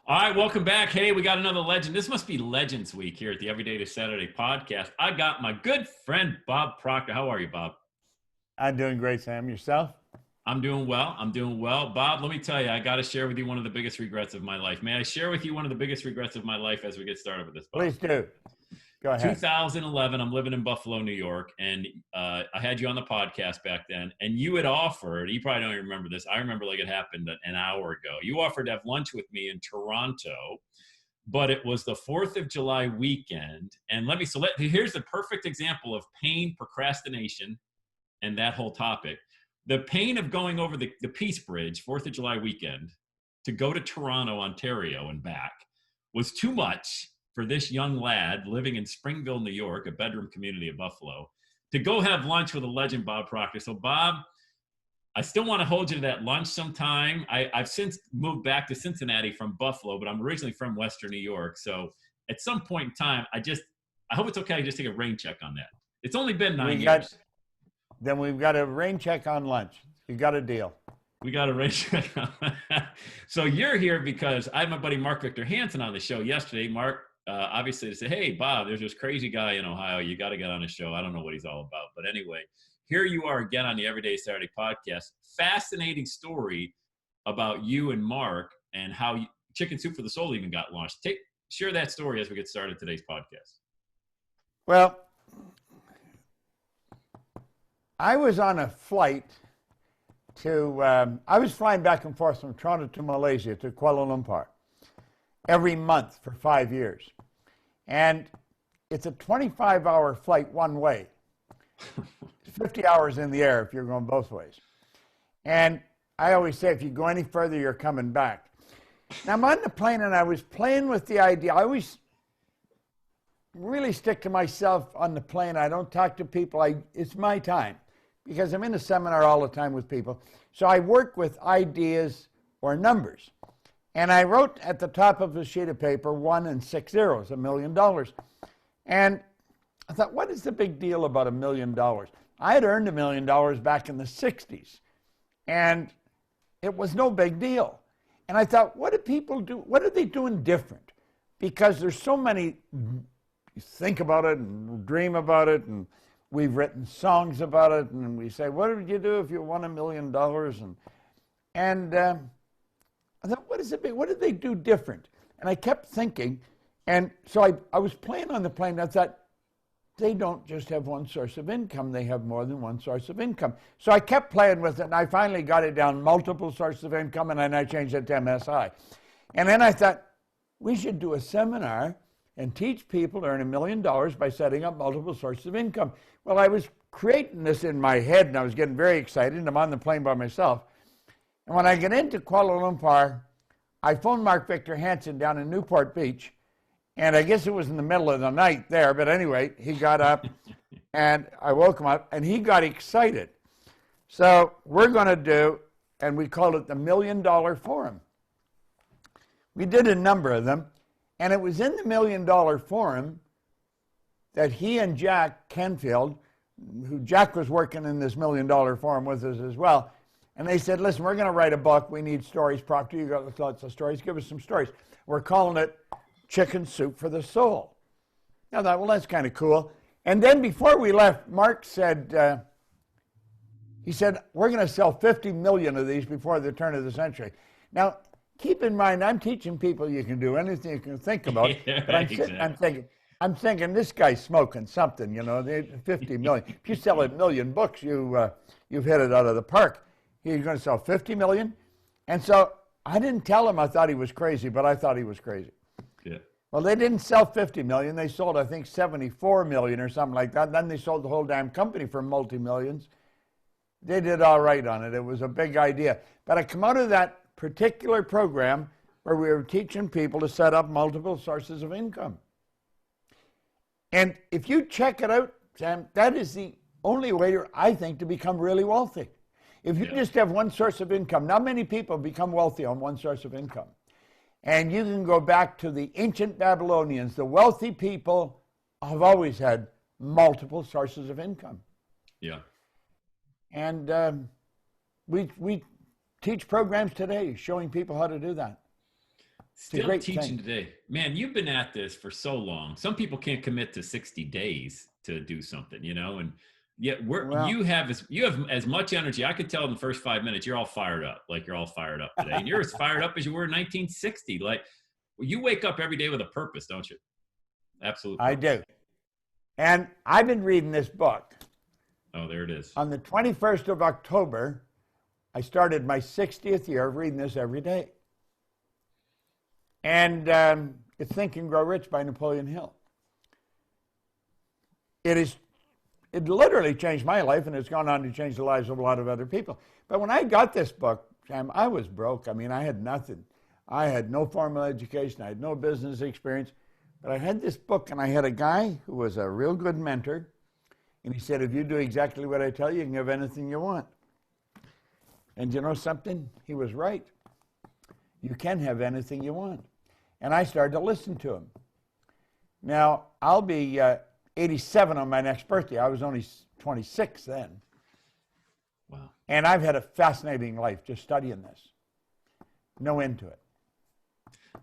All right, welcome back. Hey, we got another legend. This must be Legends Week here at the Everyday to Saturday podcast. I got my good friend Bob Proctor. How are you, Bob? I'm doing great, Sam. Yourself? I'm doing well. I'm doing well. Bob, let me tell you, I got to share with you one of the biggest regrets of my life. May I share with you one of the biggest regrets of my life as we get started with this, Bob? Please do. Go ahead. 2011, I'm living in Buffalo, New York, and I had you on the podcast back then, and you had offered, you probably don't even remember this, I remember like it happened an hour ago. You offered to have lunch with me in Toronto, but it was the 4th of July weekend, and here's the perfect example of pain, procrastination, and that whole topic. The pain of going over the Peace Bridge, 4th of July weekend, to go to Toronto, Ontario, and back was too much for this young lad living in Springville, New York, a bedroom community of Buffalo, to go have lunch with a legend, Bob Proctor. So, Bob, I still want to hold you to that lunch sometime. I've since moved back to Cincinnati from Buffalo, but I'm originally from Western New York. So, at some point in time, I hope it's okay to just take a rain check on that. It's only been 9 years. Then we've got a rain check on lunch. You got a deal. We got a rain check on that. So, you're here because I had my buddy Mark Victor Hansen on the show yesterday. Mark, obviously, to say, hey, Bob, there's this crazy guy in Ohio. You got to get on his show. I don't know what he's all about. But anyway, here you are again on the Everyday Saturday podcast. Fascinating story about you and Mark and how Chicken Soup for the Soul even got launched. Share that story as we get started today's podcast. Well, I was on a flight I was flying back and forth from Toronto to Malaysia to Kuala Lumpur every month for 5 years. And it's a 25-hour flight one way. 50 hours in the air if you're going both ways. And I always say, if you go any further, you're coming back. Now, I'm on the plane, and I was playing with the idea. I always really stick to myself on the plane. I don't talk to people. It's my time because I'm in a seminar all the time with people. So I work with ideas or numbers. And I wrote at the top of a sheet of paper 1 and 6 zeros, $1 million. And I thought, what is the big deal about $1 million? I had earned $1 million back in the 60s. And it was no big deal. And I thought, what do people do? What are they doing different? Because there's so many, you think about it and dream about it, and we've written songs about it, and we say, what would you do if you won $1 million? And I thought, what did they do different? And I kept thinking, and so I was playing on the plane, and I thought, they don't just have one source of income, they have more than one source of income. So I kept playing with it, and I finally got it down, multiple sources of income, and then I changed it to MSI. And then I thought, we should do a seminar and teach people to earn $1 million by setting up multiple sources of income. Well, I was creating this in my head, and I was getting very excited, and I'm on the plane by myself. And when I get into Kuala Lumpur, I phoned Mark Victor Hansen down in Newport Beach, and I guess it was in the middle of the night there, but anyway, he got up, and I woke him up, and he got excited. So we're going to do, and we called it the $1 Million Forum. We did a number of them, and it was in the $1 Million Forum that he and Jack Canfield, who Jack was working in this $1 Million Forum with us as well, and they said, listen, we're going to write a book. We need stories. Proctor, you got lots of stories. Give us some stories. We're calling it Chicken Soup for the Soul. I thought, well, that's kind of cool. And then before we left, Mark said, he said, we're going to sell 50 million of these before the turn of the century. Now, keep in mind, I'm teaching people you can do anything you can think about. Yeah, but I'm thinking, this guy's smoking something, 50 million. If you sell 1 million books, you've hit it out of the park. He's going to sell 50 million. And so I didn't tell him I thought he was crazy, but I thought he was crazy. Yeah. Well, they didn't sell 50 million. They sold, I think, 74 million or something like that. Then they sold the whole damn company for multi-millions. They did all right on it. It was a big idea. But I come out of that particular program where we were teaching people to set up multiple sources of income. And if you check it out, Sam, that is the only way, I think, to become really wealthy. If you just have one source of income, not many people become wealthy on one source of income. And you can go back to the ancient Babylonians. The wealthy people have always had multiple sources of income. Yeah. And we teach programs today showing people how to do that. It's a Still great teaching thing. today. Man, you've been at this for so long. Some people can't commit to 60 days to do something, and yet Well, you have as much energy. I could tell in the first 5 minutes you're all fired up. Like you're all fired up today. And you're as fired up as you were in 1960. Like you wake up every day with a purpose, don't you? Absolute I purpose. do. And I've been reading this book. Oh, there it is. On the 21st of October, I started my 60th year of reading this every day. And it's Think and Grow Rich by Napoleon Hill. It literally changed my life, and it's gone on to change the lives of a lot of other people. But when I got this book, Sam, I was broke. I mean, I had nothing. I had no formal education. I had no business experience. But I had this book, and I had a guy who was a real good mentor. And he said, if you do exactly what I tell you, you can have anything you want. And you know something? He was right. You can have anything you want. And I started to listen to him. Now, I'll be 87 on my next birthday. I was only 26 then. Wow. And I've had a fascinating life just studying this. No end to it.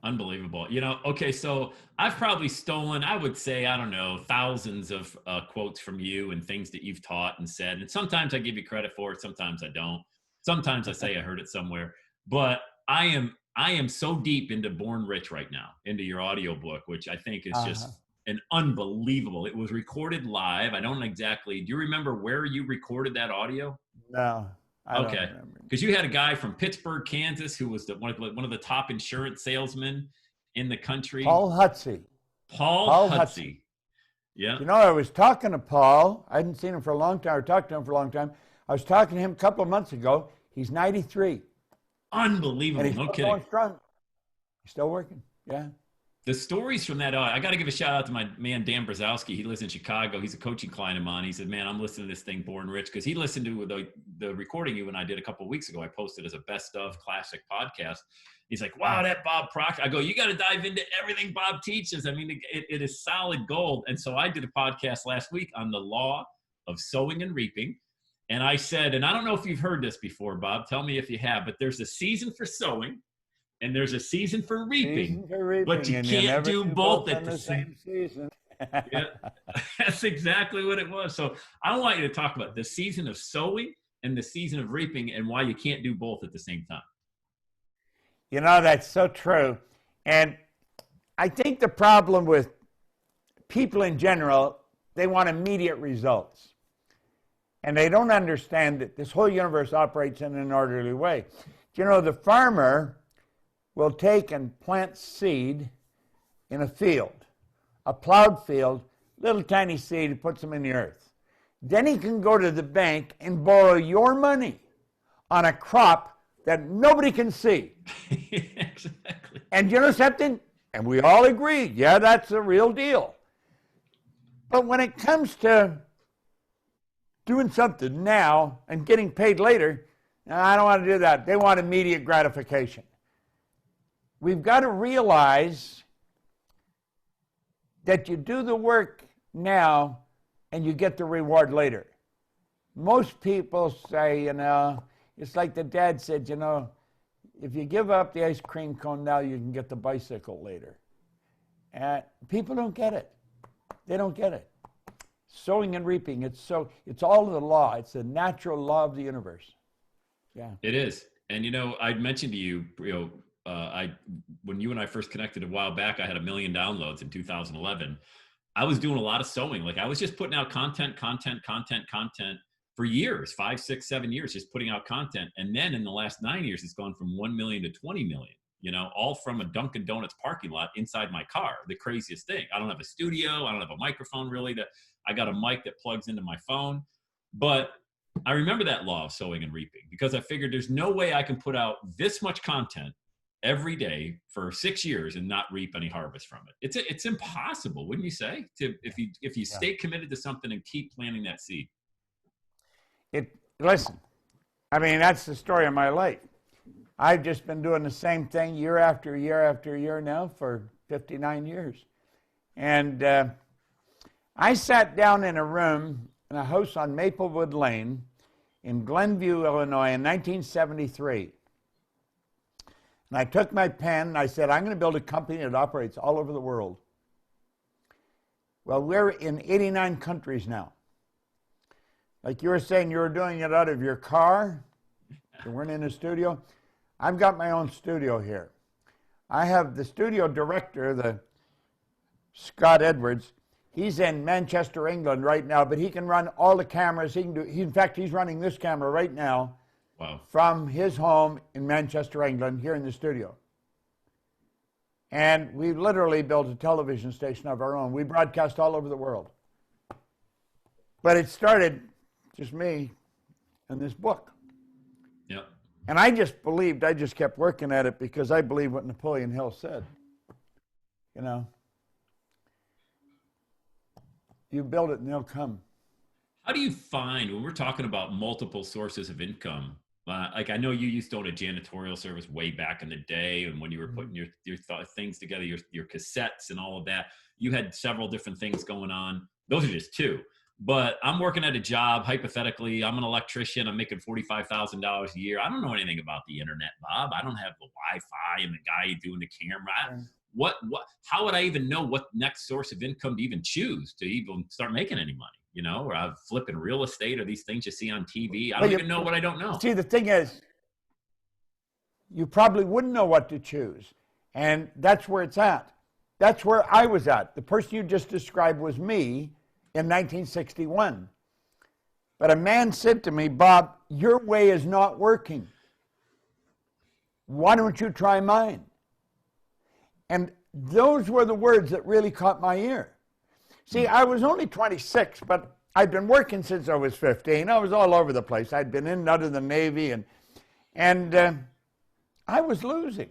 Unbelievable. Okay, so I've probably stolen, I would say, I don't know, thousands of quotes from you and things that you've taught and said. And sometimes I give you credit for it. Sometimes I don't. Sometimes I say I heard it somewhere. But I am so deep into Born Rich right now, into your audiobook, which I think is just an unbelievable. It was recorded live. I don't exactly, do you remember where you recorded that audio? No. I don't Okay, remember. because you had a guy from Pittsburgh, Kansas, who was one of the top insurance salesmen in the country. Paul Hutsey. Paul Hutsey. Yeah. You know, I was talking to Paul. I hadn't seen him for a long time. I talked to him for a long time. I was talking to him a couple of months ago. He's 93. Unbelievable. And he's No still kidding. going strong. He's still working. Yeah. The stories from that, I got to give a shout out to my man, Dan Brzezowski. He lives in Chicago. He's a coaching client of mine. He said, man, I'm listening to this thing, Born Rich, because he listened to the recording you and I did a couple of weeks ago. I posted as a best of classic podcast. He's like, wow, that Bob Proctor. I go, you got to dive into everything Bob teaches. I mean, it is solid gold. And so I did a podcast last week on the law of sowing and reaping. And I said, and I don't know if you've heard this before, Bob, tell me if you have, but there's a season for sowing and there's a season for reaping, but you can't do both at the same season. Yeah, that's exactly what it was. So I want you to talk about the season of sowing and the season of reaping and why you can't do both at the same time. You know, that's so true. And I think the problem with people in general, they want immediate results. And they don't understand that this whole universe operates in an orderly way. You know, the farmer will take and plant seed in a field, a plowed field, little tiny seed, he puts them in the earth. Then he can go to the bank and borrow your money on a crop that nobody can see. Exactly. And you know something? And we all agree, yeah, that's a real deal. But when it comes to doing something now and getting paid later, I don't want to do that. They want immediate gratification. We've got to realize that you do the work now and you get the reward later. Most people say, it's like the dad said, if you give up the ice cream cone now, you can get the bicycle later. And people don't get it. They don't get it. Sowing and reaping, it's all the law. It's the natural law of the universe. Yeah. It is. And, I'd mentioned to you, when you and I first connected a while back, I had 1 million downloads in 2011. I was doing a lot of sowing. Like I was just putting out content for years, 5, 6, 7 years, just putting out content. And then in the last 9 years, it's gone from 1 million to 20 million, all from a Dunkin' Donuts parking lot inside my car. The craziest thing. I don't have a studio. I don't have a microphone really. I got a mic that plugs into my phone. But I remember that law of sowing and reaping because I figured there's no way I can put out this much content every day for 6 years and not reap any harvest from it. It's impossible, wouldn't you say? If you stay committed to something and keep planting that seed. Listen, I mean, that's the story of my life. I've just been doing the same thing year after year after year now for 59 years. And I sat down in a room in a house on Maplewood Lane in Glenview, Illinois in 1973. And I took my pen and I said, I'm going to build a company that operates all over the world. Well, we're in 89 countries now. Like you were saying, you were doing it out of your car. You weren't in a studio. I've got my own studio here. I have the studio director, the Scott Edwards. He's in Manchester, England right now, but he can run all the cameras. In fact, he's running this camera right now. Wow. From his home in Manchester, England, here in the studio. And we literally built a television station of our own. We broadcast all over the world. But it started just me and this book. Yep. And I just kept working at it because I believe what Napoleon Hill said. You know, you build it and they'll come. How do you find, when we're talking about multiple sources of income, like I know you used to own a janitorial service way back in the day, and when you were putting your things together, your cassettes and all of that, you had several different things going on. Those are just two. But I'm working at a job, hypothetically, I'm an electrician, I'm making $45,000 a year. I don't know anything about the internet, Bob. I don't have the Wi-Fi and the guy doing the camera. How would I even know what next source of income to even choose to even start making any money? You know, or I'm flipping real estate or these things you see on TV. I don't even know what I don't know. See, the thing is, you probably wouldn't know what to choose. And that's where it's at. That's where I was at. The person you just described was me in 1961. But a man said to me, Bob, your way is not working. Why don't you try mine? And those were the words that really caught my ear. See, I was only 26, but I'd been working since I was 15. I was all over the place. I'd been in and out of the Navy, and I was losing.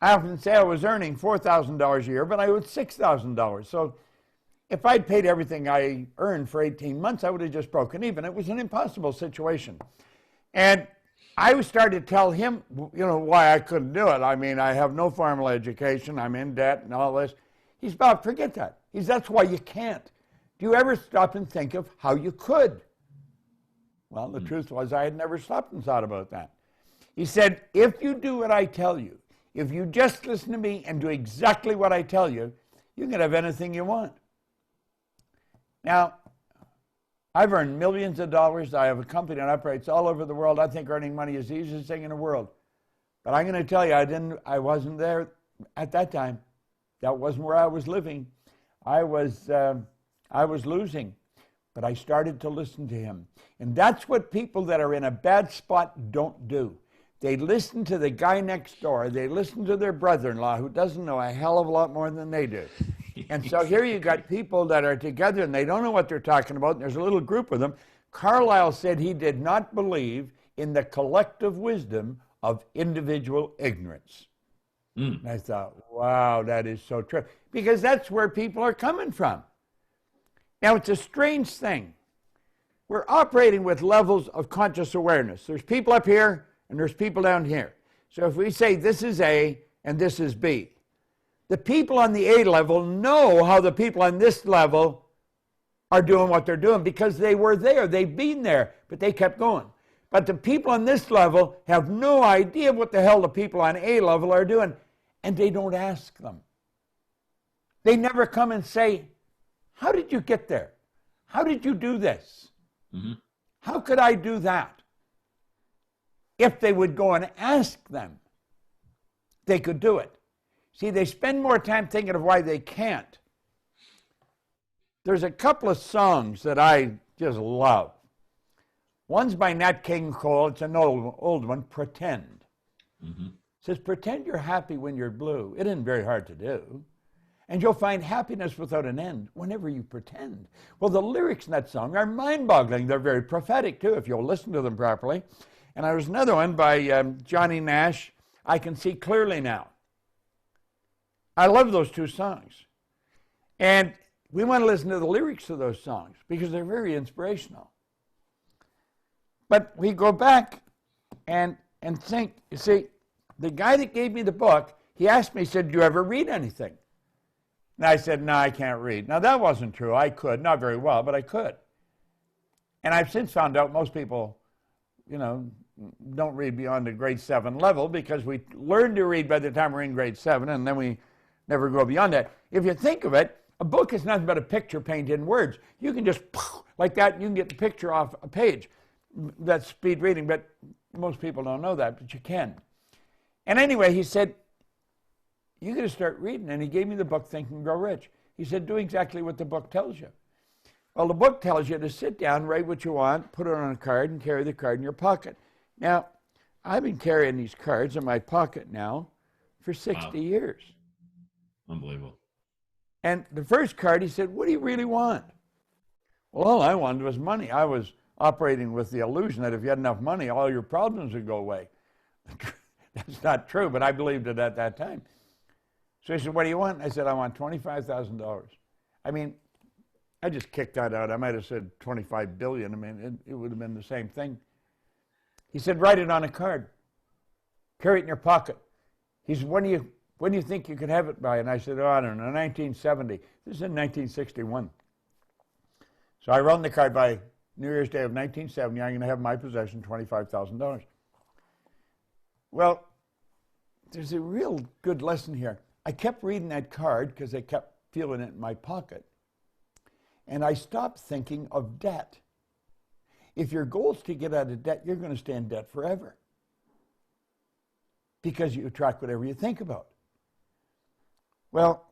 I often say I was earning $4,000 a year, but I owed $6,000. So if I'd paid everything I earned for 18 months, I would have just broken even. It was an impossible situation. And I started to tell him, you know, why I couldn't do it. I mean, I have no formal education. I'm in debt and all this. He's Bob, forget that. That's why you can't. Do you ever stop and think of how you could? Well, the truth was I had never stopped and thought about that. He said, if you do what I tell you, if you just listen to me and do exactly what I tell you, you can have anything you want. Now, I've earned millions of dollars. I have a company that operates all over the world. I think earning money is the easiest thing in the world. But I'm going to tell you, I wasn't there at that time. That wasn't where I was living. I was losing, but I started to listen to him. And that's what people that are in a bad spot don't do. They listen to the guy next door. They listen to their brother-in-law who doesn't know a hell of a lot more than they do. And so here you got people that are together and they don't know what they're talking about. And there's a little group of them. Carlyle said he did not believe in the collective wisdom of individual ignorance. And I thought, wow, that is so true. Because that's where people are coming from. Now, it's a strange thing. We're operating with levels of conscious awareness. There's people up here and there's people down here. So if we say this is A and this is B, the people on the A level know how the people on this level are doing what they're doing because they were there. They've been there, but they kept going. But the people on this level have no idea what the hell the people on A level are doing. And they don't ask them. They never come and say, how did you get there? How did you do this? Mm-hmm. How could I do that? If they would go and ask them, they could do it. See, they spend more time thinking of why they can't. There's a couple of songs that I just love. One's by Nat King Cole. It's an old one, Pretend. Mm-hmm. Says, pretend you're happy when you're blue. It isn't very hard to do. And you'll find happiness without an end whenever you pretend. Well, the lyrics in that song are mind-boggling. They're very prophetic, too, if you'll listen to them properly. And there was another one by Johnny Nash, I Can See Clearly Now. I love those two songs. And we want to listen to the lyrics of those songs because they're very inspirational. But we go back and think, you see, the guy that gave me the book, he asked me, he said, do you ever read anything? And I said, no, I can't read. Now, that wasn't true. I could, not very well, but I could. And I've since found out most people, you know, don't read beyond the grade 7 level because we learn to read by the time we're in grade 7, and then we never go beyond that. If you think of it, a book is nothing but a picture painted in words. You can just, like that, you can get the picture off a page. That's speed reading, but most people don't know that, but you can. And anyway, he said, you got to start reading. And he gave me the book, Think and Grow Rich. He said, do exactly what the book tells you. Well, the book tells you to sit down, write what you want, put it on a card, and carry the card in your pocket. Now, I've been carrying these cards in my pocket now for 60 years. Unbelievable. And the first card, he said, what do you really want? Well, all I wanted was money. I was operating with the illusion that if you had enough money, all your problems would go away. That's not true, but I believed it at that time. So he said, what do you want? I said, I want $25,000. I mean, I just kicked that out. I might have said 25 billion. I mean, it would have been the same thing. He said, write it on a card. Carry it in your pocket. He said, when do you think you could have it by? And I said, oh, I don't know, 1970. This is in 1961. So I wrote the card by New Year's Day of 1970. I'm going to have in my possession $25,000. Well, there's a real good lesson here. I kept reading that card because I kept feeling it in my pocket. And I stopped thinking of debt. If your goal is to get out of debt, you're going to stay in debt forever. Because you attract whatever you think about. Well,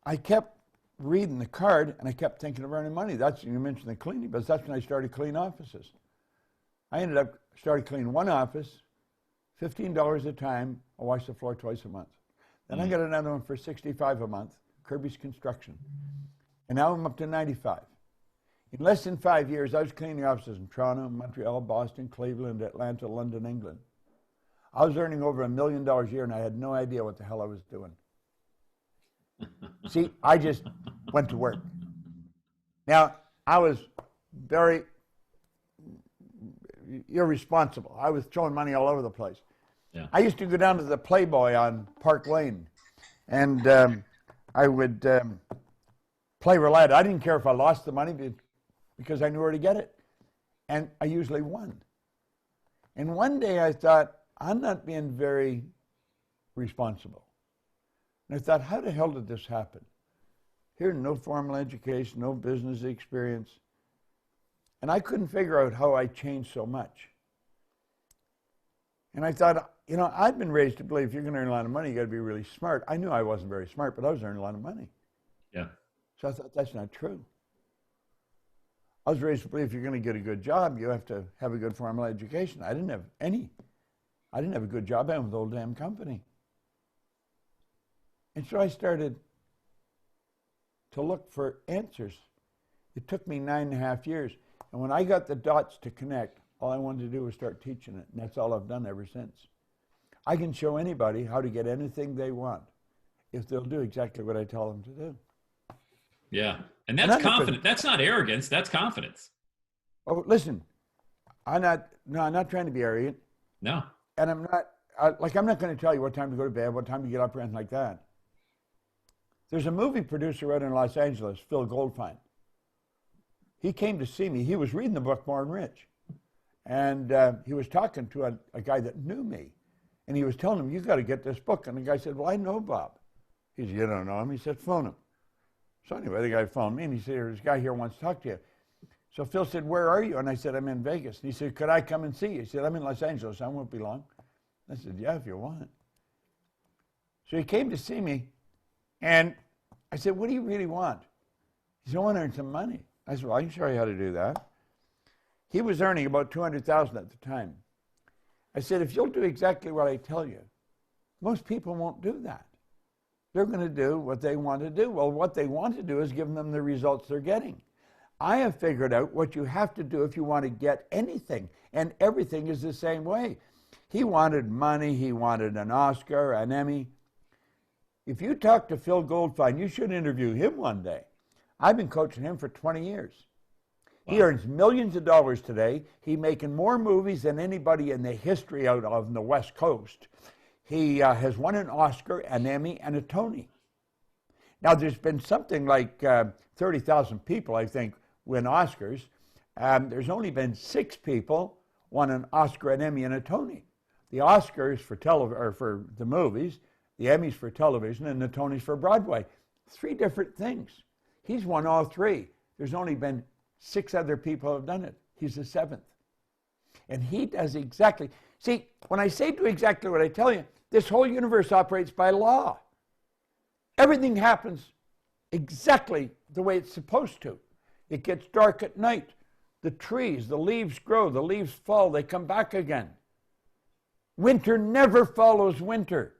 I kept reading the card and I kept thinking of earning money. That's, you mentioned the cleaning, but that's when I started cleaning offices. I ended up started cleaning one office, $15 a time. I wash the floor twice a month. Then I got another one for $65 a month, Kirby's Construction. And now I'm up to $95. In less than 5 years, I was cleaning offices in Toronto, Montreal, Boston, Cleveland, Atlanta, London, England. I was earning over $1 million a year, and I had no idea what the hell I was doing. See, I just went to work. Now, I was very irresponsible. I was throwing money all over the place. Yeah. I used to go down to the Playboy on Park Lane, and I would play roulette. I didn't care if I lost the money because I knew where to get it, and I usually won. And one day I thought, I'm not being very responsible. And I thought, how the hell did this happen? Here, no formal education, no business experience. And I couldn't figure out how I changed so much. And I thought, you know, I've been raised to believe if you're going to earn a lot of money, you got to be really smart. I knew I wasn't very smart, but I was earning a lot of money. Yeah. So I thought, that's not true. I was raised to believe if you're going to get a good job, you have to have a good formal education. I didn't have any. I didn't have a good job. I had the old damn company. And so I started to look for answers. It took me 9.5 years. And when I got the dots to connect, all I wanted to do was start teaching it. And that's all I've done ever since. I can show anybody how to get anything they want if they'll do exactly what I tell them to do. Yeah. And that's confidence. That's not arrogance. That's confidence. Oh, listen, I'm not trying to be arrogant. No. And I'm not going to tell you what time to go to bed, what time to get up, or anything like that. There's a movie producer out in Los Angeles, Phil Goldfine. He came to see me. He was reading the book More and Rich. And he was talking to a guy that knew me. And he was telling him, you got to get this book. And the guy said, well, I know Bob. He said, you don't know him? He said, phone him. So anyway, the guy phoned me and he said, this guy here wants to talk to you. So Phil said, where are you? And I said, I'm in Vegas. And he said, could I come and see you? He said, I'm in Los Angeles. I won't be long. I said, yeah, if you want. So he came to see me. And I said, what do you really want? He said, I want to earn some money. I said, well, I can show you how to do that. He was earning about $200,000 at the time. I said, if you'll do exactly what I tell you, most people won't do that. They're going to do what they want to do. Well, what they want to do is give them the results they're getting. I have figured out what you have to do if you want to get anything, and everything is the same way. He wanted money. He wanted an Oscar, an Emmy. If you talk to Phil Goldfine, you should interview him one day. I've been coaching him for 20 years. Wow. He earns millions of dollars today. He's making more movies than anybody in the history out of the West Coast. He has won an Oscar, an Emmy, and a Tony. Now, there's been something like 30,000 people, I think, win Oscars. There's only been 6 people won an Oscar, an Emmy, and a Tony. The Oscars for for the movies, the Emmys for television, and the Tonys for Broadway. 3 different things. He's won all 3. There's only been 6 other people who have done it. He's the 7th. And he does exactly. See, when I say do exactly what I tell you, this whole universe operates by law. Everything happens exactly the way it's supposed to. It gets dark at night. The trees, the leaves grow, the leaves fall, they come back again. Winter never follows winter.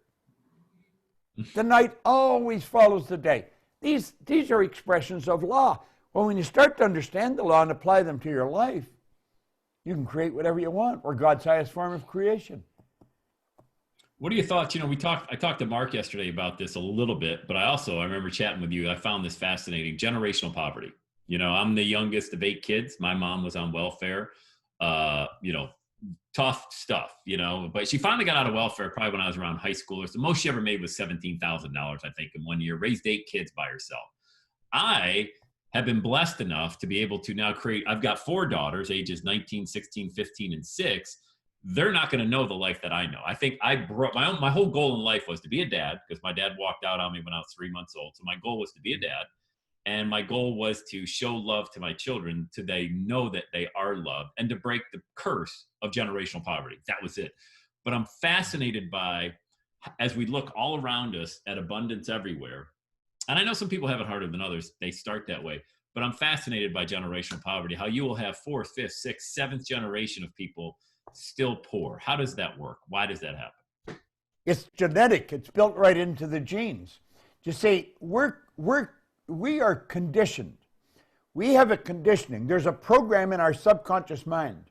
The night always follows the day. These are expressions of law. Well, when you start to understand the law and apply them to your life, you can create whatever you want. We're God's highest form of creation. What are your thoughts? You know, I talked to Mark yesterday about this a little bit, but I remember chatting with you. I found this fascinating, generational poverty. You know, I'm the youngest of 8 kids. My mom was on welfare, you know, tough stuff, you know, but she finally got out of welfare probably when I was around high school. The most she ever made was $17,000, I think, in 1 year, raised 8 kids by herself. I have been blessed enough to be able to now I've got 4 daughters, ages 19, 16, 15, and 6. They're not going to know the life that I know. I think my whole goal in life was to be a dad, because my dad walked out on me when I was 3 months old. So my goal was to be a dad. And my goal was to show love to my children so they know that they are loved, and to break the curse of generational poverty. That was it. But I'm fascinated by, as we look all around us at abundance everywhere, and I know some people have it harder than others. They start that way. But I'm fascinated by generational poverty, how you will have 4th, 5th, 6th, 7th generation of people still poor. How does that work? Why does that happen? It's genetic. It's built right into the genes. You see, we are conditioned. We have a conditioning. There's a program in our subconscious mind.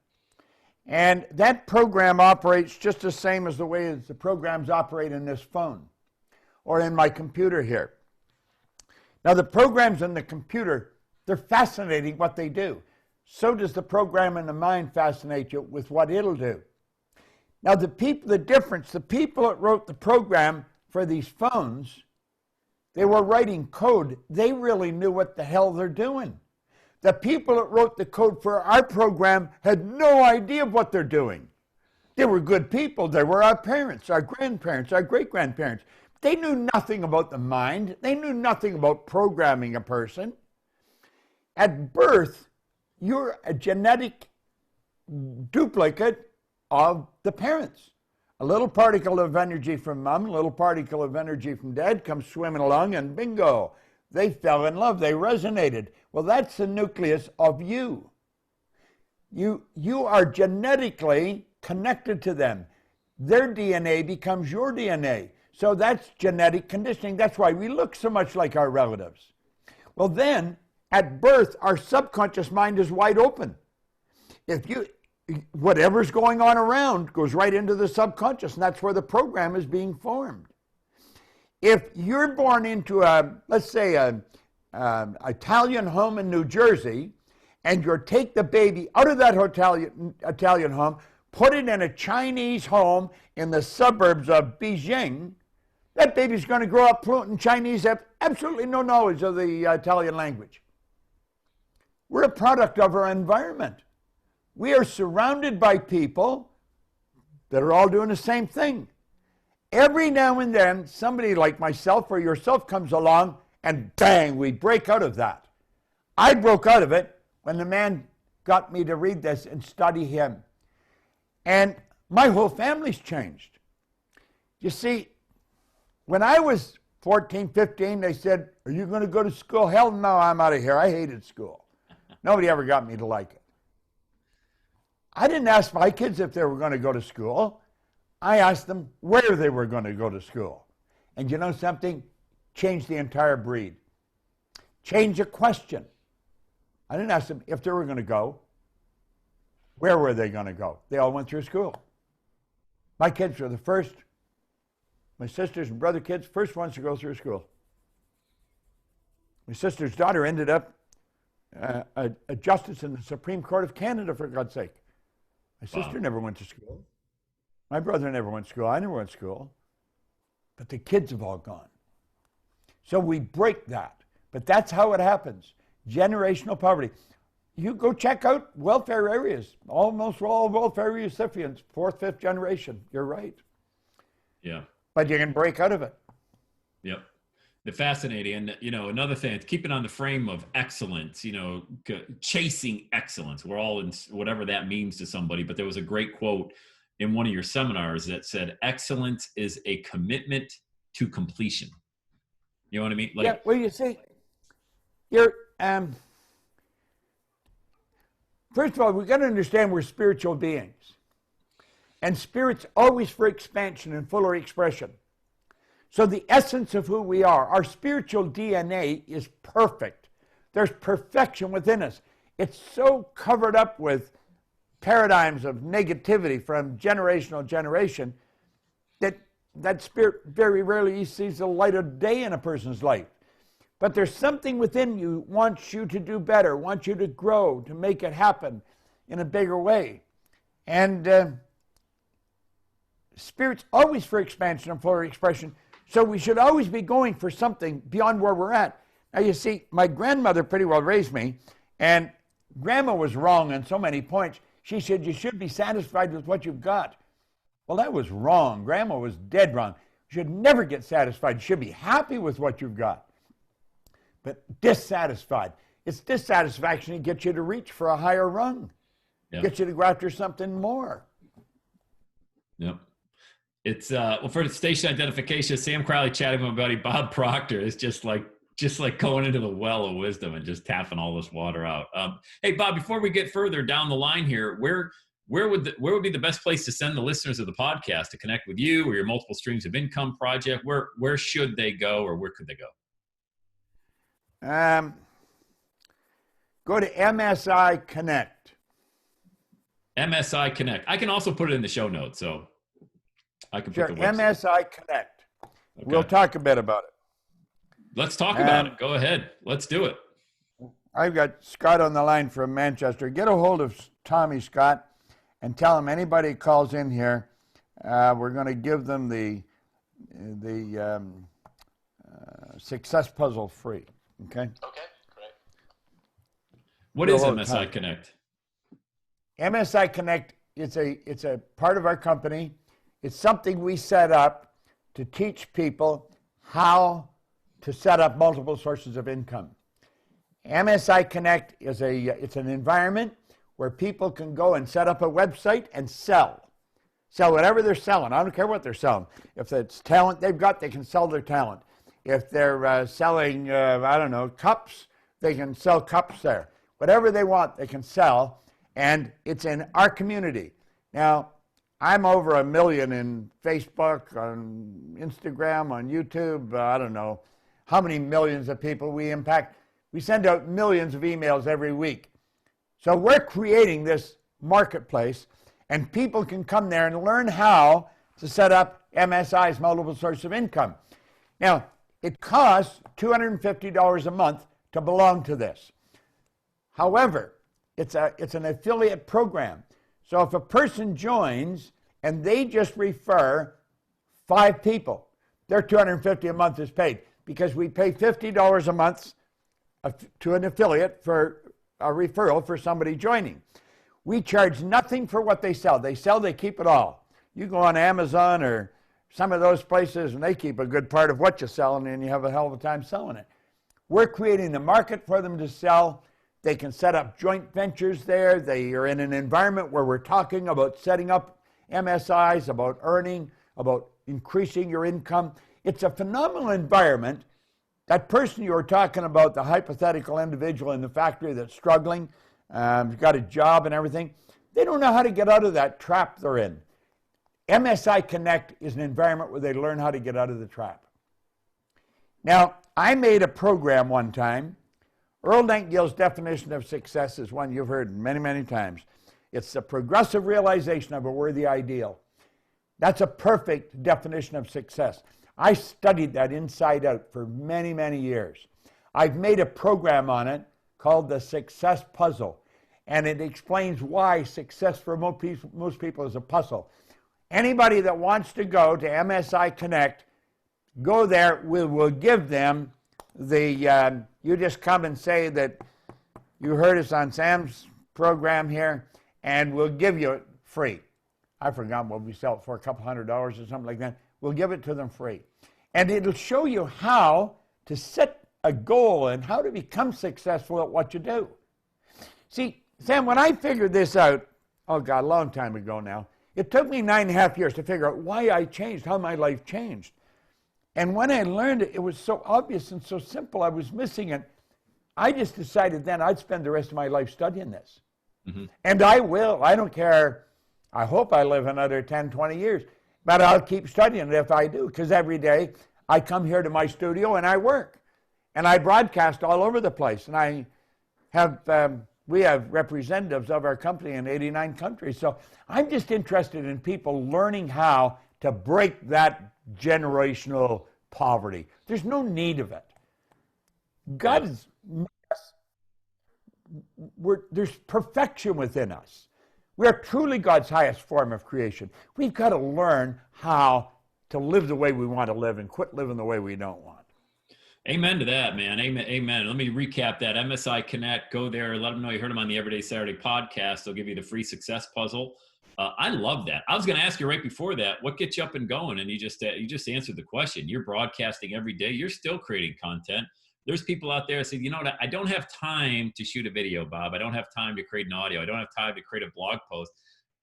And that program operates just the same as the way as the programs operate in this phone or in my computer here. Now, the programs in the computer, they're fascinating what they do. So does the program in the mind fascinate you with what it'll do. Now, the people that wrote the program for these phones, they were writing code. They really knew what the hell they're doing. The people that wrote the code for our program had no idea what they're doing. They were good people. They were our parents, our grandparents, our great-grandparents. They knew nothing about the mind. They knew nothing about programming a person. At birth, you're a genetic duplicate of the parents. A little particle of energy from mom, a little particle of energy from dad comes swimming along, and bingo, they fell in love. They resonated. Well, that's the nucleus of you. You are genetically connected to them. Their DNA becomes your DNA. So that's genetic conditioning. That's why we look so much like our relatives. Well, then, at birth, our subconscious mind is wide open. Whatever's going on around goes right into the subconscious, and that's where the program is being formed. If you're born into let's say, an Italian home in New Jersey, and you take the baby out of that Italian home, put it in a Chinese home in the suburbs of Beijing, that baby's going to grow up fluent in Chinese, have absolutely no knowledge of the Italian language. We're a product of our environment. We are surrounded by people that are all doing the same thing. Every now and then, somebody like myself or yourself comes along, and bang, we break out of that. I broke out of it when the man got me to read this and study him. And my whole family's changed. You see, when I was 14, 15, they said, "Are you going to go to school?" Hell no, I'm out of here. I hated school. Nobody ever got me to like it. I didn't ask my kids if they were going to go to school. I asked them where they were going to go to school. And you know something? Change the entire breed. Change a question. I didn't ask them if they were going to go. Where were they going to go? They all went through school. My kids were the first, my sisters and brother kids, first ones to go through school. My sister's daughter ended up a justice in the Supreme Court of Canada, for God's sake. My sister never went to school. My brother never went to school. I never went to school. But the kids have all gone. So we break that. But that's how it happens. Generational poverty. you go check out welfare areas. Almost all welfare recipients, fourth, fifth generation. You're right. Yeah. But you can break out of it. Yep. The fascinating, and another thing, keeping on the frame of excellence, chasing excellence. We're all in whatever that means to somebody. But there was a great quote in one of your seminars that said, "Excellence is a commitment to completion." You know what I mean? Yeah. Well, you see, you're first of all, we've got to understand we're spiritual beings, and spirit's always for expansion and fuller expression. So the essence of who we are, our spiritual DNA is perfect. There's perfection within us. It's so covered up with paradigms of negativity from generational generation that spirit very rarely sees the light of day in a person's life. But there's something within you wants you to do better, wants you to grow, to make it happen in a bigger way. And spirit's always for expansion and fuller expression. So we should always be going for something beyond where we're at. Now, you see, my grandmother pretty well raised me, and Grandma was wrong on so many points. She said, you should be satisfied with what you've got. Well, that was wrong. Grandma was dead wrong. You should never get satisfied. You should be happy with what you've got. But dissatisfied. It's dissatisfaction that gets you to reach for a higher rung. Yeah. Gets you to go after something more. Yep. It's well, for the station identification, Sam Crowley chatting with my buddy Bob Proctor is just like going into the well of wisdom and just tapping all this water out. Hey Bob, before we get further down the line here, where would be the best place to send the listeners of the podcast to connect with you or your multiple streams of income project? Where should they go, or where could they go? Go to MSI Connect. MSI Connect. I can also put it in the show notes, so I can put the website. MSI Connect. Okay. We'll talk a bit about it. Let's talk about it. Go ahead. Let's do it. I've got Scott on the line from Manchester. Get a hold of Tommy, Scott, and tell him anybody calls in here, we're going to give them the success puzzle free. Okay? Okay, great. What is MSI Connect? MSI Connect, it's a part of our company. It's something we set up to teach people how to set up multiple sources of income. MSI Connect is it's an environment where people can go and set up a website and sell whatever they're selling. I don't care what they're selling. If it's talent they've got, they can sell their talent. If they're selling, cups, they can sell cups there. Whatever they want, they can sell, and it's in our community. Now, I'm over 1 million in Facebook, on Instagram, on YouTube. I don't know how many millions of people we impact. We send out millions of emails every week. So we're creating this marketplace, and people can come there and learn how to set up MSI's multiple source of income. Now, it costs $250 a month to belong to this. However, it's an affiliate program. So if a person joins and they just refer 5 people, their $250 a month is paid, because we pay $50 a month to an affiliate for a referral for somebody joining. We charge nothing for what they sell. They sell, they keep it all. You go on Amazon or some of those places and they keep a good part of what you're selling, and you have a hell of a time selling it. We're creating the market for them to sell. They can set up joint ventures there. They are in an environment where we're talking about setting up MSIs, about earning, about increasing your income. It's a phenomenal environment. That person you were talking about, the hypothetical individual in the factory that's struggling, got a job and everything, they don't know how to get out of that trap they're in. MSI Connect is an environment where they learn how to get out of the trap. Now, I made a program one time. Earl Nightingale's definition of success is one you've heard many, many times. It's the progressive realization of a worthy ideal. That's a perfect definition of success. I studied that inside out for many, many years. I've made a program on it called the Success Puzzle, and it explains why success for most people is a puzzle. Anybody that wants to go to MSI Connect, go there. We'll give them the, you just come and say that you heard us on Sam's program here, and we'll give you it free. I forgot what we sell it for, a couple $100 or something like that. We'll give it to them free. And it'll show you how to set a goal and how to become successful at what you do. See, Sam, when I figured this out, oh God, a long time ago now, it took me 9.5 years to figure out why I changed, how my life changed. And when I learned it, it was so obvious and so simple, I was missing it. I just decided then I'd spend the rest of my life studying this. Mm-hmm. And I will. I don't care. I hope I live another 10, 20 years. But I'll keep studying it if I do, because every day I come here to my studio and I work. And I broadcast all over the place. And I have, we have representatives of our company in 89 countries. So I'm just interested in people learning how to break that generational poverty. There's no need of it. God is, there's perfection within us. We are truly God's highest form of creation. We've got to learn how to live the way we want to live and quit living the way we don't want. Amen to that, man. Amen. Amen. Let me recap that. MSI Connect, go there. Let them know you heard them on the Everyday Saturday podcast. They'll give you the free success puzzle. I love that. I was going to ask you right before that, what gets you up and going? And you just answered the question. You're broadcasting every day. You're still creating content. There's people out there that say, you know what, I don't have time to shoot a video, Bob. I don't have time to create an audio. I don't have time to create a blog post.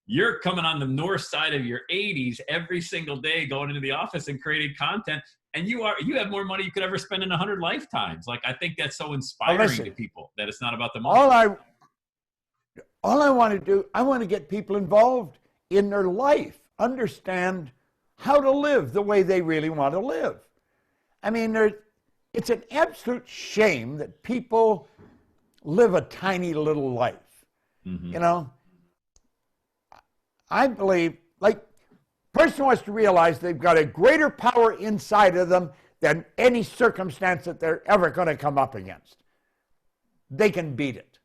You're coming on the north side of your 80s every single day, going into the office and creating content. And you have more money you could ever spend in 100 lifetimes. Like, I think that's so inspiring to people that it's not about the money. All I want to do, I want to get people involved in their life, understand how to live the way they really want to live. I mean, it's an absolute shame that people live a tiny little life. Mm-hmm. You know, I believe, like, person wants to realize they've got a greater power inside of them than any circumstance that they're ever going to come up against. They can beat it.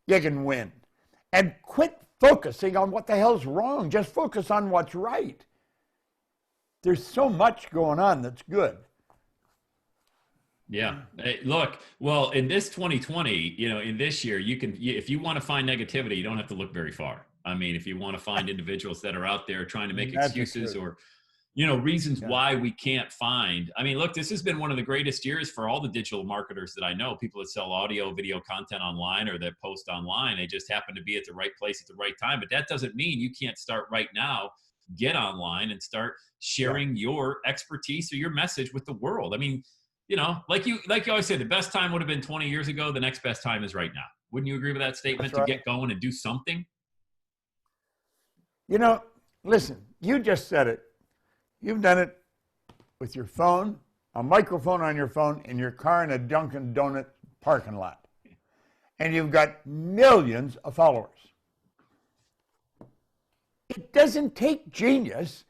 They can win. And quit focusing on what the hell's wrong. Just focus on what's right. There's so much going on that's good. Yeah. Hey, look, well, in this 2020, you know, in this year, if you want to find negativity, you don't have to look very far. I mean, if you want to find individuals that are out there trying to make excuses or, you know, reasons why we can't find. I mean, look, this has been one of the greatest years for all the digital marketers that I know, people that sell audio, video content online or that post online. They just happen to be at the right place at the right time. But that doesn't mean you can't start right now, get online and start sharing your expertise or your message with the world. I mean, you know, like you always say, the best time would have been 20 years ago. The next best time is right now. Wouldn't you agree with that statement? To get going and do something? You know, listen, you just said it. You've done it with your phone, a microphone on your phone, in your car in a Dunkin' Donut parking lot. And you've got millions of followers. It doesn't take genius.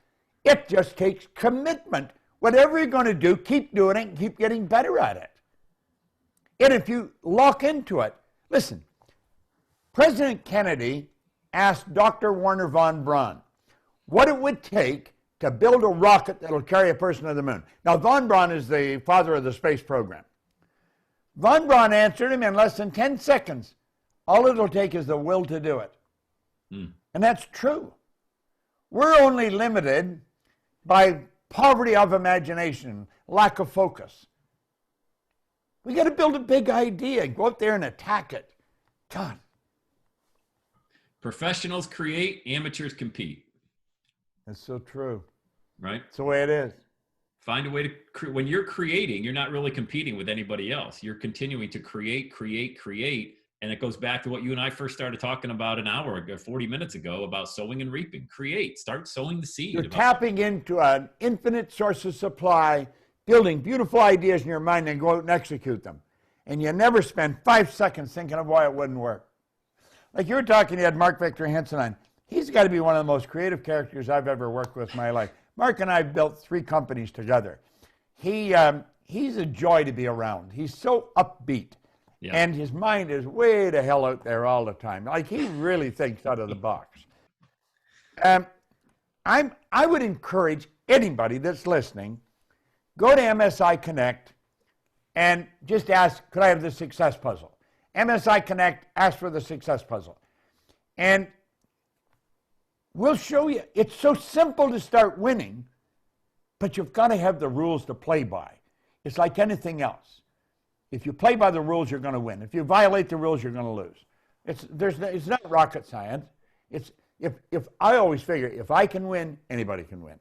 It just takes commitment. Whatever you're going to do, keep doing it and keep getting better at it. And if you lock into it, listen, President Kennedy asked Dr. Wernher von Braun what it would take to build a rocket that will carry a person to the moon. Now, von Braun is the father of the space program. Von Braun answered him in less than 10 seconds. All it'll take is the will to do it. And that's true. We're only limited by poverty of imagination, lack of focus. We got to build a big idea, go out there and attack it. God. Professionals create, amateurs compete. That's so true. Right? It's the way it is. Find a way to, when you're creating, you're not really competing with anybody else. You're continuing to create. And it goes back to what you and I first started talking about an hour ago, 40 minutes ago, about sowing and reaping. Create. Start sowing the seed. You're tapping into an infinite source of supply, building beautiful ideas in your mind, and go out and execute them. And you never spend 5 seconds thinking of why it wouldn't work. Like you were talking, you had Mark Victor Hansen on. He's got to be one of the most creative characters I've ever worked with in my life. Mark and I have built 3 companies together. He's a joy to be around. He's so upbeat. Yeah. And his mind is way the hell out there all the time. Like, he really thinks out of the box. I would encourage anybody that's listening, go to MSI Connect and just ask, could I have the success puzzle? MSI Connect, ask for the success puzzle. And we'll show you. It's so simple to start winning, but you've got to have the rules to play by. It's like anything else. If you play by the rules, you're going to win. If you violate the rules, you're going to lose. It's not rocket science. If I always figure, if I can win, anybody can win.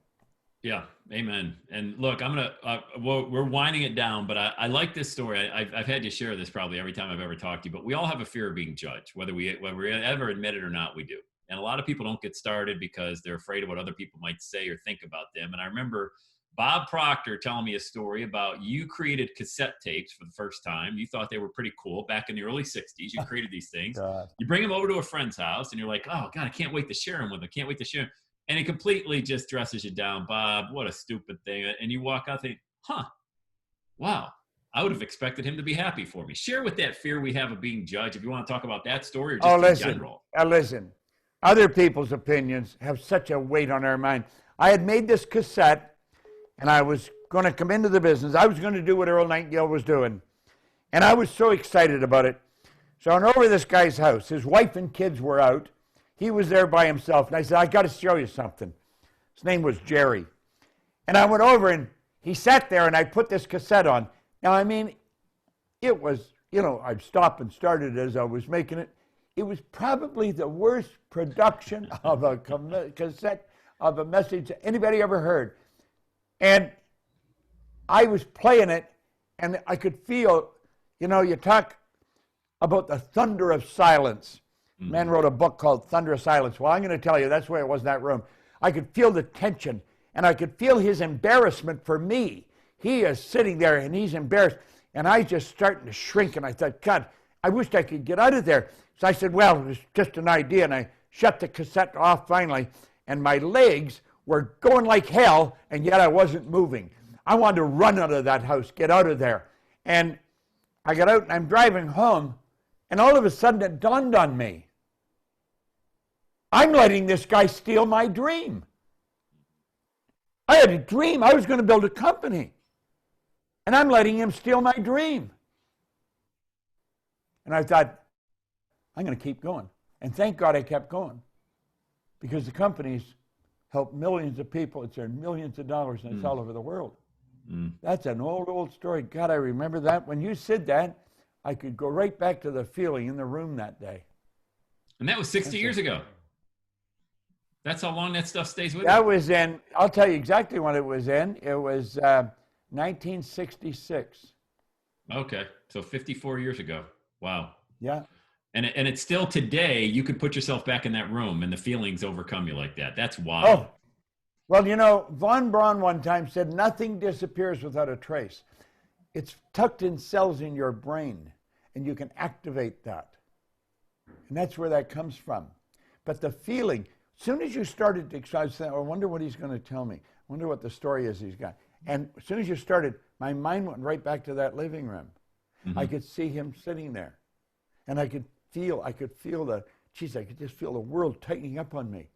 Yeah, amen. And look, I'm gonna we're winding it down, but I like this story. I've had to share this probably every time I've ever talked to you. But we all have a fear of being judged, whether we ever admit it or not. We do. And a lot of people don't get started because they're afraid of what other people might say or think about them. And I remember Bob Proctor telling me a story about you created cassette tapes for the first time. You thought they were pretty cool back in the early 60s. You created these things. You bring them over to a friend's house and you're like, oh God, I can't wait to share them with them. Can't wait to share them. And it completely just dresses you down. Bob, what a stupid thing. And you walk out thinking, wow, I would have expected him to be happy for me. Share with that fear we have of being judged. If you want to talk about that story or just in general. Listen, other people's opinions have such a weight on our mind. I had made this cassette and I was going to come into the business. I was going to do what Earl Nightingale was doing. And I was so excited about it. So I went over to this guy's house. His wife and kids were out. He was there by himself. And I said, I got to show you something. His name was Jerry. And I went over and he sat there and I put this cassette on. Now, I mean, it was, I'd stop and started as I was making it. It was probably the worst production of a cassette of a message anybody ever heard. And I was playing it and I could feel, you talk about the thunder of silence. Man wrote a book called Thunder of Silence. Well, I'm going to tell you, that's the way it was in that room. I could feel the tension, and I could feel his embarrassment for me. He is sitting there, and he's embarrassed, and I just starting to shrink, and I thought, God, I wished I could get out of there. So I said, well, it's just an idea, and I shut the cassette off finally, and my legs were going like hell, and yet I wasn't moving. I wanted to run out of that house, get out of there. And I got out, and I'm driving home, and all of a sudden it dawned on me. I'm letting this guy steal my dream. I had a dream. I was going to build a company. And I'm letting him steal my dream. And I thought, I'm going to keep going. And thank God I kept going. Because the company's helped millions of people. It's earned millions of dollars, and it's all over the world. That's an old story. God, I remember that. When you said that, I could go right back to the feeling in the room that day. And that was 60 years ago. That's how long that stuff stays with you. That was in, I'll tell you exactly when it was in. It was 1966. Okay, so 54 years ago. Wow. Yeah. And it's still today, you could put yourself back in that room and the feelings overcome you like that. That's wild. Oh, well, Von Braun one time said, nothing disappears without a trace. It's tucked in cells in your brain, and you can activate that. And that's where that comes from. But the feeling, as soon as you started to exercise, I wonder what he's going to tell me. I wonder what the story is he's got. And as soon as you started, my mind went right back to that living room. I could see him sitting there. And I could feel I could just feel the world tightening up on me.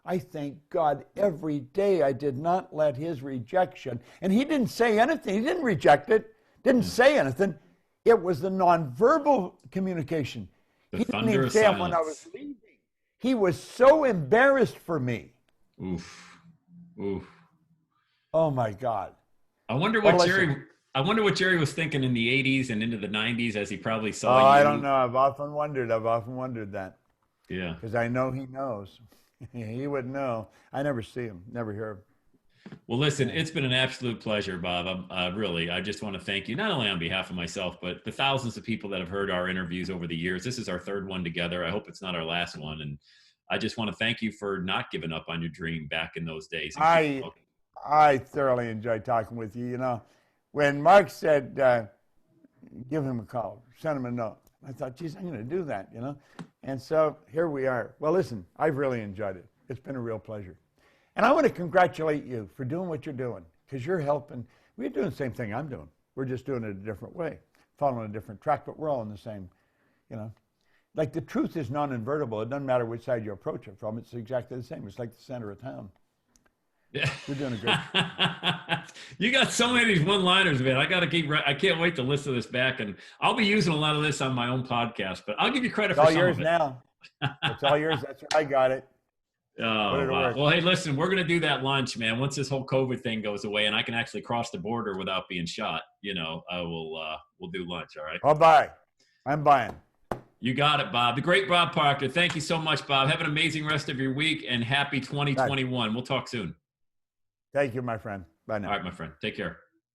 I thank God every day I did not let his rejection, and he didn't say anything. He didn't reject it, didn't say anything. It was the nonverbal communication. The he thunder didn't even of say silence. it when I was leaving. He was so embarrassed for me. Oof. Oof. Oh my God. I wonder what Jerry was thinking in the 80s and into the 90s as he probably saw you. I don't know. I've often wondered that. Yeah. Because I know he knows. He would know. I never see him, never hear him. Well, listen, it's been an absolute pleasure, Bob. I just want to thank you, not only on behalf of myself, but the thousands of people that have heard our interviews over the years. This is our third one together. I hope it's not our last one. And I just want to thank you for not giving up on your dream back in those days. I thoroughly enjoyed talking with you. When Mark said, give him a call, send him a note, I thought, geez, I'm going to do that, And so here we are. Well, listen, I've really enjoyed it. It's been a real pleasure. And I want to congratulate you for doing what you're doing, because you're helping. We're doing the same thing I'm doing. We're just doing it a different way, following a different track, but we're all in the same, Like the truth is non-invertible. It doesn't matter which side you approach it from. It's exactly the same. It's like the center of town. Yeah. You're doing good. You got so many of these one-liners, man. I can't wait to listen to this back, and I'll be using a lot of this on my own podcast. But I'll give you credit It's for all some yours of it. now. It's all yours. That's where I got it. Oh, wow. Well, hey, listen, we're gonna do that lunch, man. Once this whole COVID thing goes away, and I can actually cross the border without being shot, we'll do lunch. All right. I'll buy. I'm buying. You got it, Bob. The great Bob Proctor. Thank you so much, Bob. Have an amazing rest of your week, and happy 2021. We'll talk soon. Thank you, my friend. Bye now. All right, my friend. Take care.